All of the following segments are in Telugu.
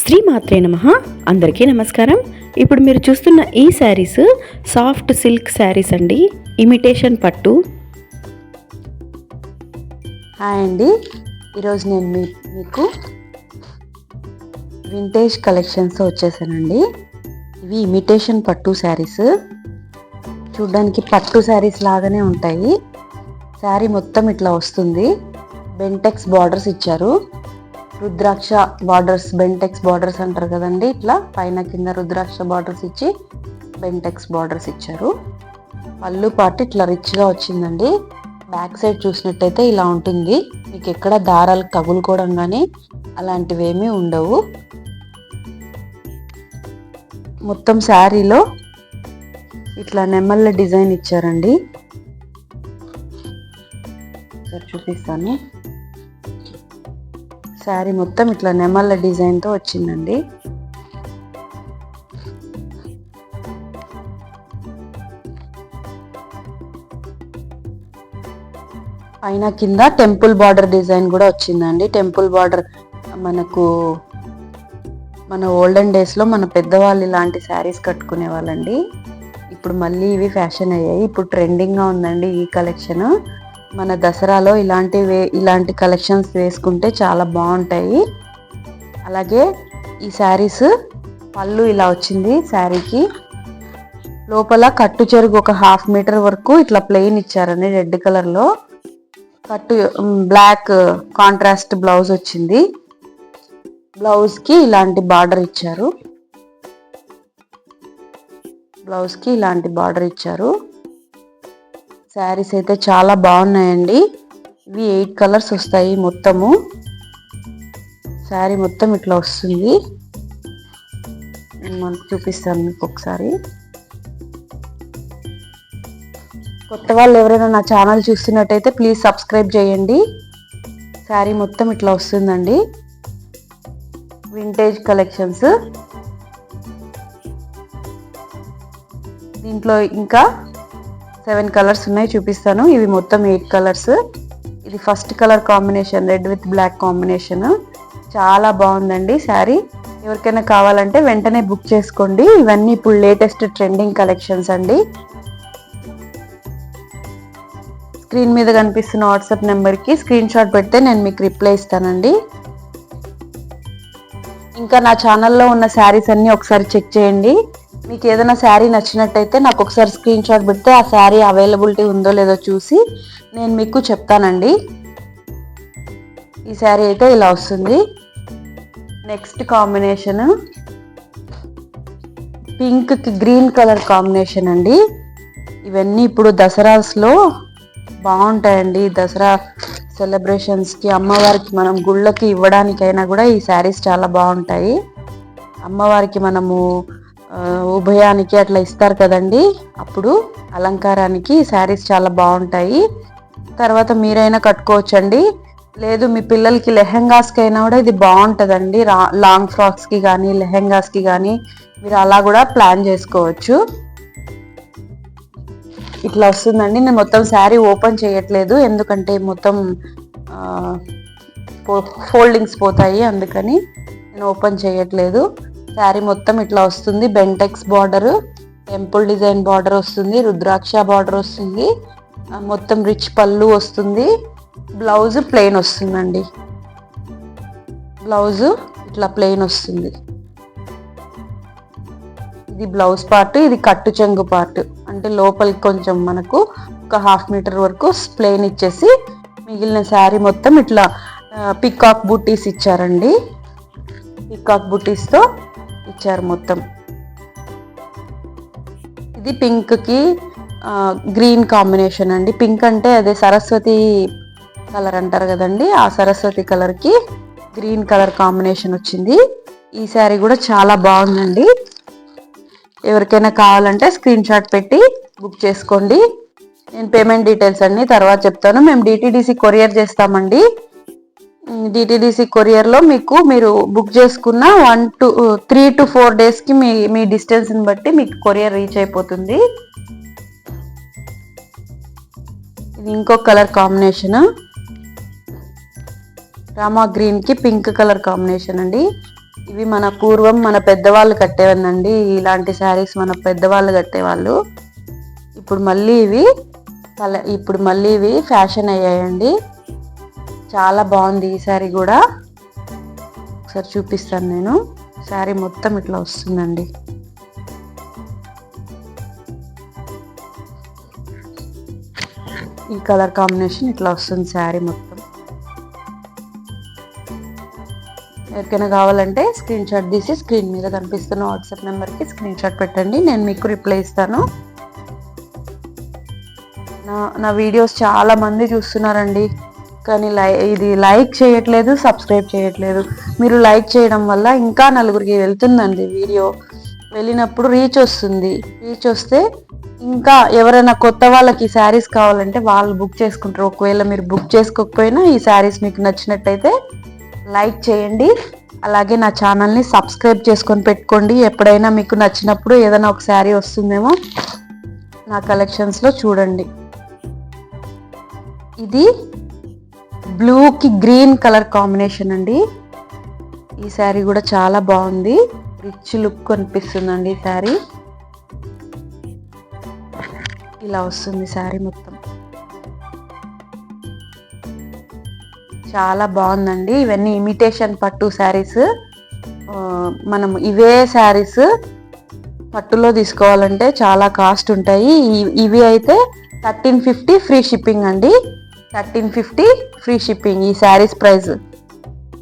శ్రీమాత్రే నమః. అందరికీ నమస్కారం. ఇప్పుడు మీరు చూస్తున్న ఈ శారీస్ సాఫ్ట్ సిల్క్ శారీస్ అండి, ఇమిటేషన్ పట్టు. హాయ్ అండి, ఈరోజు నేను మీకు వింటేజ్ కలెక్షన్స్ వచ్చేసానండి. ఇవి ఇమిటేషన్ పట్టు శారీస్. చూడ్డానికి పట్టు శారీస్ లాగానే ఉంటాయి. శారీ మొత్తం ఇట్లా వస్తుంది. బెంటెక్స్ బార్డర్స్ ఇచ్చారు. రుద్రాక్ష బార్డర్స్, బెంటెక్స్ బార్డర్స్ అంటారు కదండి, ఇట్లా పైన కింద రుద్రాక్ష బార్డర్స్ ఇచ్చి బెంటెక్స్ బార్డర్స్ ఇచ్చారు. పళ్ళు పాటు ఇట్లా రిచ్గా వచ్చిందండి. బ్యాక్ సైడ్ చూసినట్టయితే ఇలా ఉంటుంది. మీకు ఎక్కడ దారాలు తగులుకోవడం కానీ అలాంటివి ఏమీ ఉండవు. మొత్తం శారీలో ఇట్లా నెమళ్ళ డిజైన్ ఇచ్చారండి. చూపిస్తాను. శారీ మొత్తం ఇట్లా నెమళ్ళ డిజైన్తో వచ్చిందండి. పైన కింద టెంపుల్ బార్డర్ డిజైన్ కూడా వచ్చిందండి. టెంపుల్ బార్డర్ మన ఓల్డెన్ డేస్లో మన పెద్దవాళ్ళు ఇలాంటి శారీస్ కట్టుకునే వాళ్ళండి. ఇప్పుడు మళ్ళీ ఇవి ఫ్యాషన్ అయ్యాయి. ఇప్పుడు ట్రెండింగ్గా ఉందండి ఈ కలెక్షన్. మన దసరాలో ఇలాంటి కలెక్షన్స్ వేసుకుంటే చాలా బాగుంటాయి. అలాగే ఈ శారీస్ పళ్ళు ఇలా వచ్చింది. శారీకి లోపల కట్టు చెరుగు ఒక 1/2 మీటర్ వరకు ఇట్లా ప్లెయిన్ ఇచ్చారండి. రెడ్ కలర్లో బ్లాక్ కాంట్రాస్ట్ బ్లౌజ్ వచ్చింది. బ్లౌజ్కి ఇలాంటి బార్డర్ ఇచ్చారు. శారీస్ అయితే చాలా బాగున్నాయండి. ఇవి 8 కలర్స్ వస్తాయి మొత్తము. శారీ మొత్తం ఇట్లా వస్తుంది. నేను చూపిస్తాను మీకు ఒకసారి. కొత్త వాళ్ళు ఎవరైనా నా ఛానల్ చూస్తున్నట్టయితే ప్లీజ్ సబ్స్క్రైబ్ చేయండి. శారీ మొత్తం ఇట్లా వస్తుందండి. Vintage collections. దీంట్లో ఇంకా 7 కలర్స్ ఉన్నాయి, చూపిస్తాను. ఇవి మొత్తం 8 కలర్స్. ఇది first colour combination, red with black combination. చాలా బాగుందండి శారీ. ఎవరికైనా కావాలంటే వెంటనే బుక్ చేసుకోండి. ఇవన్నీ ఇప్పుడు లేటెస్ట్ ట్రెండింగ్ కలెక్షన్స్ అండి. స్క్రీన్ మీద కనిపిస్తున్న వాట్సాప్ నెంబర్కి స్క్రీన్ షాట్ పెడితే నేను మీకు రిప్లై ఇస్తానండి. ఇంకా నా ఛానల్లో ఉన్న శారీస్ అన్నీ ఒకసారి చెక్ చేయండి. మీకు ఏదైనా శారీ నచ్చినట్టయితే నాకు ఒకసారి స్క్రీన్ షాట్ పెడితే ఆ శారీ అవైలబిలిటీ ఉందో లేదో చూసి నేను మీకు చెప్తానండి. ఈ శారీ అయితే ఇలా వస్తుంది. నెక్స్ట్ కాంబినేషన్ పింక్కి గ్రీన్ కలర్ కాంబినేషన్ అండి. ఇవన్నీ ఇప్పుడు దసరాస్లో బాగుంటాయండి. దసరా సెలబ్రేషన్స్కి, అమ్మవారికి మనం గుళ్ళకి ఇవ్వడానికైనా కూడా ఈ శారీస్ చాలా బాగుంటాయి. అమ్మవారికి మనము ఉభయానికి అట్లా ఇస్తారు కదండి, అప్పుడు అలంకారానికి శారీస్ చాలా బాగుంటాయి. తర్వాత మీరైనా కట్టుకోవచ్చండి. లేదు మీ పిల్లలకి లెహెంగాస్కి అయినా కూడా ఇది బాగుంటుందండి. లాంగ్ ఫ్రాక్స్కి కానీ లెహెంగాస్కి కానీ మీరు అలా కూడా ప్లాన్ చేసుకోవచ్చు. ఇట్లా వస్తుందండి. నేను మొత్తం శారీ ఓపెన్ చేయట్లేదు, ఎందుకంటే మొత్తం ఫోల్డింగ్స్ పోతాయి, అందుకని నేను ఓపెన్ చేయట్లేదు. శారీ మొత్తం ఇట్లా వస్తుంది. Bentex border, temple design border వస్తుంది, రుద్రాక్ష బార్డర్ వస్తుంది, మొత్తం రిచ్ పళ్ళు వస్తుంది. బ్లౌజ్ ప్లెయిన్ వస్తుందండి. బ్లౌజ్ ఇట్లా ప్లెయిన్ వస్తుంది. ఇది బ్లౌజ్ పార్ట్. ఇది కట్టు చెంగు పార్ట్. అంటే లోపలికి కొంచెం మనకు ఒక 1/2 మీటర్ వరకు ప్లెయిన్ ఇచ్చేసి మిగిలిన శారీ మొత్తం ఇట్లా పికాక్ బూటీస్ ఇచ్చారండి. పికాక్ బూటీస్తో ఇచ్చారు మొత్తం. ఇది పింక్కి గ్రీన్ కాంబినేషన్ అండి. పింక్ అంటే అదే సరస్వతి కలర్ అంటారు కదండి, ఆ సరస్వతి కలర్కి గ్రీన్ కలర్ కాంబినేషన్ వచ్చింది. ఈ శారీ కూడా చాలా బాగుందండి. ఎవరికైనా కావాలంటే స్క్రీన్ షాట్ పెట్టి బుక్ చేసుకోండి. నేను పేమెంట్ డీటెయిల్స్ అన్ని తర్వాత చెప్తాను. మేము DTDC కొరియర్ చేస్తామండి. DTDC కొరియర్లో మీరు బుక్ చేసుకున్న 3 to 4 డేస్కి మీ డిస్టెన్స్ని బట్టి మీకు కొరియర్ రీచ్ అయిపోతుంది. ఇది ఇంకొక కలర్ కాంబినేషన్. రామా గ్రీన్కి పింక్ కలర్ కాంబినేషన్ అండి. ఇవి మన పూర్వం మన పెద్దవాళ్ళు కట్టేవనండి. ఇలాంటి శారీస్ మన పెద్దవాళ్ళు కట్టేవాళ్ళు. ఇప్పుడు మళ్ళీ ఇవి ఫ్యాషన్ అయ్యాయండి. చాలా బాగుంది ఈ శారీ కూడా. ఒకసారి చూపిస్తాను నేను. శారీ మొత్తం ఇట్లా వస్తుందండి. ఈ కలర్ కాంబినేషన్ ఇట్లా వస్తుంది శారీ మొత్తం. ఎవరికైనా కావాలంటే స్క్రీన్ షాట్ తీసి స్క్రీన్ మీద కనిపిస్తున్న వాట్సాప్ నెంబర్కి స్క్రీన్ షాట్ పెట్టండి, నేను మీకు రిప్లై ఇస్తాను. నా వీడియోస్ చాలా మంది చూస్తున్నారండి, కానీ ఇది లైక్ చేయట్లేదు, సబ్స్క్రైబ్ చేయట్లేదు. మీరు లైక్ చేయడం వల్ల ఇంకా నలుగురికి వెళ్తుందండి వీడియో. వెళ్ళినప్పుడు రీచ్ వస్తుంది. రీచ్ వస్తే ఇంకా ఎవరైనా కొత్త వాళ్ళకి ఈ శారీస్ కావాలంటే వాళ్ళు బుక్ చేసుకుంటారు. ఒకవేళ మీరు బుక్ చేసుకోకపోయినా ఈ శారీస్ మీకు నచ్చినట్టయితే లైక్ చేయండి. అలాగే నా ఛానల్ని సబ్స్క్రైబ్ చేసుకొని పెట్టుకోండి. ఎప్పుడైనా మీకు నచ్చినప్పుడు ఏదైనా ఒక శారీ వస్తుందేమో నా కలెక్షన్స్లో చూడండి. ఇది బ్లూకి గ్రీన్ కలర్ కాంబినేషన్ అండి. ఈ శారీ కూడా చాలా బాగుంది, రిచ్ లుక్ అనిపిస్తుందండి. ఈ శారీ ఇలా వస్తుంది. శారీ మొత్తం చాలా బాగుందండి. ఇవన్నీ ఇమిటేషన్ పట్టు శారీస్. మనం ఇవే శారీస్ పట్టులో తీసుకోవాలంటే చాలా కాస్ట్ ఉంటాయి. ఇవి అయితే 1350 ఫ్రీ షిప్పింగ్ అండి. 1350 ఫ్రీ షిప్పింగ్ ఈ శారీస్ ప్రైస్.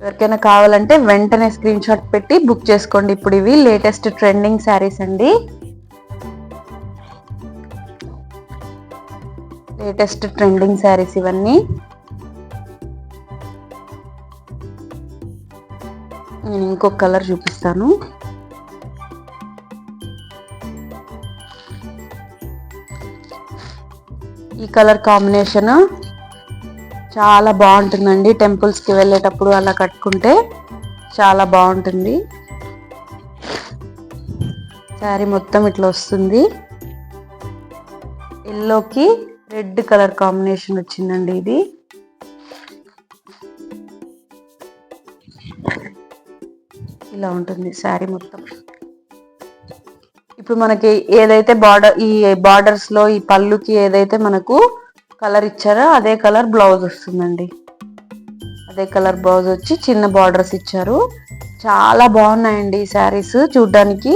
ఎవరికైనా కావాలంటే వెంటనే స్క్రీన్ షాట్ పెట్టి బుక్ చేసుకోండి. ఇప్పుడు ఇవి లేటెస్ట్ ట్రెండింగ్ శారీస్ అండి. లేటెస్ట్ ట్రెండింగ్ శారీస్ ఇవన్నీ. నేను ఇంకొక కలర్ చూపిస్తాను. ఈ కలర్ కాంబినేషన్ చాలా బాగుంటుందండి. టెంపుల్స్కి వెళ్ళేటప్పుడు అలా కట్టుకుంటే చాలా బాగుంటుంది. శారీ మొత్తం ఇట్లా వస్తుంది. ఎల్లోకి రెడ్ కలర్ కాంబినేషన్ వచ్చిందండి. ఇది ఇలా ఉంటుంది శారీ మొత్తం. ఇప్పుడు మనకి ఏదైతే ఈ బార్డర్స్ లో ఈ పళ్ళుకి ఏదైతే మనకు కలర్ ఇచ్చారో అదే కలర్ బ్లౌజ్ వస్తుందండి. అదే కలర్ బ్లౌజ్ వచ్చి చిన్న బార్డర్స్ ఇచ్చారు. చాలా బాగున్నాయండి ఈ శారీస్ చూడ్డానికి.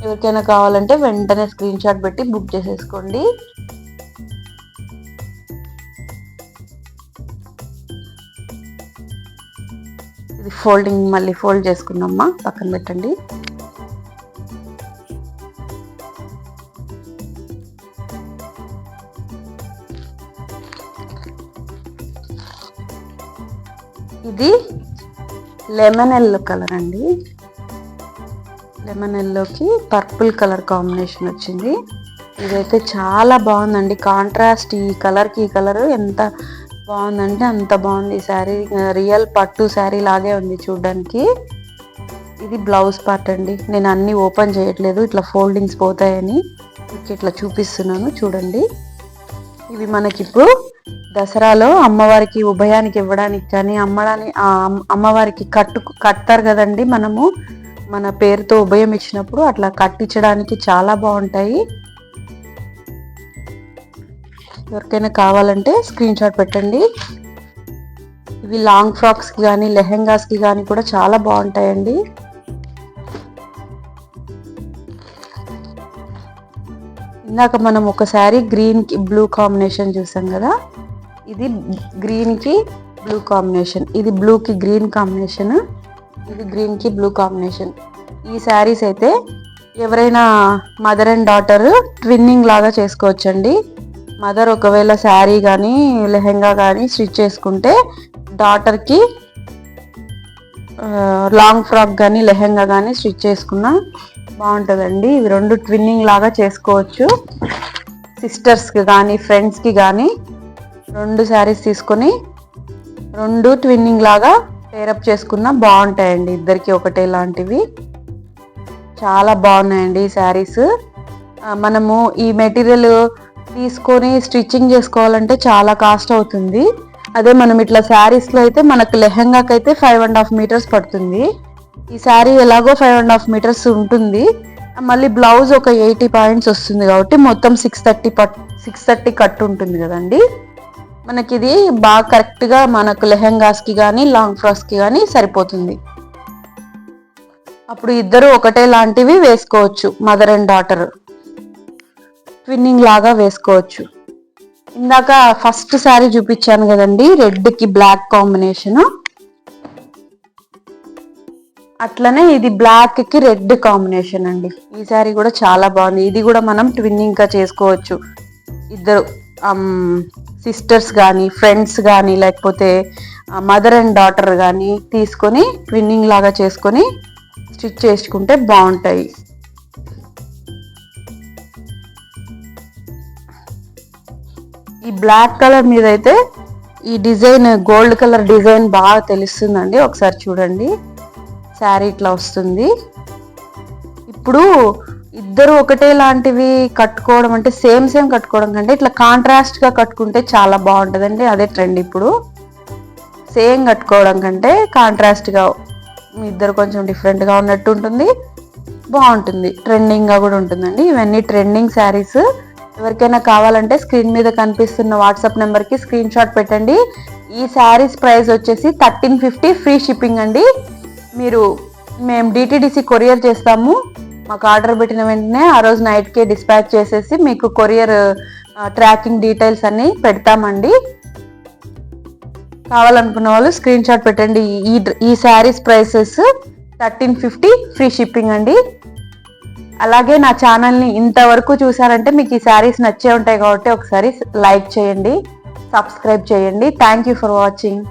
ఎవరికైనా కావాలంటే వెంటనే స్క్రీన్ షాట్ పెట్టి బుక్ చేసేసుకోండి. ఇది ఫోల్డింగ్ మళ్ళీ ఫోల్డ్ చేసుకున్నామ్మా, పక్కన పెట్టండి. ఇది లెమన్ ఎల్లో కలర్ అండి. లెమన్ ఎల్లోకి పర్పుల్ కలర్ కాంబినేషన్ వచ్చింది. ఇదైతే చాలా బాగుందండి. కాంట్రాస్ట్ ఈ కలర్కి ఈ కలర్ ఎంత బాగుందంటే అంత బాగుంది. ఈ శారీ రియల్ పట్టు శారీ లాగే ఉంది చూడ్డానికి. ఇది బ్లౌజ్ పార్ట్ అండి. నేను అన్ని ఓపెన్ చేయట్లేదు, ఇట్లా ఫోల్డింగ్స్ పోతాయని ఇట్లా చూపిస్తున్నాను చూడండి. ఇవి మనకి ఇప్పుడు దసరాలో అమ్మవారికి ఉభయానికి ఇవ్వడానికి కానీ అమ్మవారికి కడతారు కదండి. మనము మన పేరుతో ఉభయం ఇచ్చినప్పుడు అట్లా కట్టించడానికి చాలా బాగుంటాయి. ఎవరికైనా కావాలంటే స్క్రీన్ షాట్ పెట్టండి. ఇవి లాంగ్ ఫ్రాక్స్కి కానీ లెహెంగాస్కి కానీ కూడా చాలా బాగుంటాయండి. ఇందాక మనం ఒకసారి గ్రీన్కి బ్లూ కాంబినేషన్ చూసాం కదా, ఇది గ్రీన్కి బ్లూ కాంబినేషన్, ఇది బ్లూకి గ్రీన్ కాంబినేషన్, ఇది గ్రీన్కి బ్లూ కాంబినేషన్. ఈ శారీస్ అయితే ఎవరైనా మదర్ అండ్ డాటర్ ట్విన్నింగ్ లాగా చేసుకోవచ్చండి. మదర్ ఒకవేళ శారీ కానీ లెహెంగా కానీ స్టిచ్ చేసుకుంటే డాటర్కి లాంగ్ ఫ్రాక్ కానీ లెహెంగా కానీ స్టిచ్ చేసుకున్నా బాగుంటుందండి. ఇవి రెండు ట్విన్నింగ్ లాగా చేసుకోవచ్చు. సిస్టర్స్కి కానీ ఫ్రెండ్స్కి కానీ రెండు శారీస్ తీసుకొని రెండు ట్విన్నింగ్ లాగా పేరప్ చేసుకున్నా బాగుంటాయండి. ఇద్దరికి ఒకటే లాంటివి చాలా బాగున్నాయండి ఈ శారీస్. మనము ఈ మెటీరియల్ తీసుకొని స్టిచ్చింగ్ చేసుకోవాలంటే చాలా కాస్ట్ అవుతుంది. అదే మనం ఇట్లా శారీస్లో అయితే మనకు లెహెంగాకి అయితే 5.5 మీటర్స్ పడుతుంది. ఈ శారీ ఎలాగో 5.5 మీటర్స్ ఉంటుంది, మళ్ళీ బ్లౌజ్ ఒక 80 పాయింట్స్ వస్తుంది కాబట్టి మొత్తం 630 కట్ ఉంటుంది కదండి. మనకి ఇది బాగా కరెక్ట్గా మనకు లెహెంగాస్కి కానీ లాంగ్ ఫ్రాక్స్కి కానీ సరిపోతుంది. అప్పుడు ఇద్దరు ఒకటే లాంటివి వేసుకోవచ్చు, మదర్ అండ్ డాటర్ ట్విన్నింగ్ లాగా వేసుకోవచ్చు. ఇందాక ఫస్ట్ శారీ చూపించాను కదండి, రెడ్కి బ్లాక్ కాంబినేషన్, అట్లనే ఇది బ్లాక్ కి రెడ్ కాంబినేషన్ అండి. ఈ శారీ కూడా చాలా బాగుంది. ఇది కూడా మనం ట్విన్నింగ్ గా చేసుకోవచ్చు. ఇద్దరు సిస్టర్స్ కానీ ఫ్రెండ్స్ కానీ లేకపోతే మదర్ అండ్ డాటర్ కానీ తీసుకొని ట్విన్నింగ్ లాగా చేసుకొని స్టిచ్ చేసుకుంటే బాగుంటాయి. ఈ బ్లాక్ కలర్ మీద అయితే ఈ డిజైన్ గోల్డ్ కలర్ డిజైన్ బాగా తెలుస్తుందండి. ఒకసారి చూడండి, శారీ ఇట్లా వస్తుంది. ఇప్పుడు ఇద్దరు ఒకటే లాంటివి కట్టుకోవడం అంటే సేమ్ కట్టుకోవడం కంటే ఇట్లా కాంట్రాస్ట్ గా కట్టుకుంటే చాలా బాగుంటుందండి. అదే ట్రెండ్ ఇప్పుడు. సేమ్ కట్టుకోవడం కంటే కాంట్రాస్ట్ గా ఇద్దరు కొంచెం డిఫరెంట్ గా ఉన్నట్టు ఉంటుంది, బాగుంటుంది, ట్రెండింగ్ గా కూడా ఉంటుందండి. ఇవన్నీ ట్రెండింగ్ శారీస్. ఎవరికైనా కావాలంటే స్క్రీన్ మీద కనిపిస్తున్న వాట్సాప్ నెంబర్ కి స్క్రీన్ షాట్ పెట్టండి. ఈ శారీస్ ప్రైస్ వచ్చేసి 1350, ఫ్రీ షిప్పింగ్ అండి. మేము డిటిడిసి కొరియర్ చేస్తాము. మాకు ఆర్డర్ పెట్టిన వెంటనే ఆ రోజు నైట్కే డిస్పాచ్ చేసేసి మీకు కొరియర్ ట్రాకింగ్ డీటెయిల్స్ అన్ని పెడతామండి. కావాలనుకున్న వాళ్ళు స్క్రీన్ షాట్ పెట్టండి. ఈ శారీస్ ప్రైసెస్ 1350, ఫ్రీ షిప్పింగ్ అండి. అలాగే నా ఛానల్ని ఇంతవరకు చూసారంటే మీకు ఈ శారీస్ నచ్చే ఉంటాయి కాబట్టి ఒకసారి లైక్ చేయండి, సబ్స్క్రైబ్ చేయండి. Thank you for watching.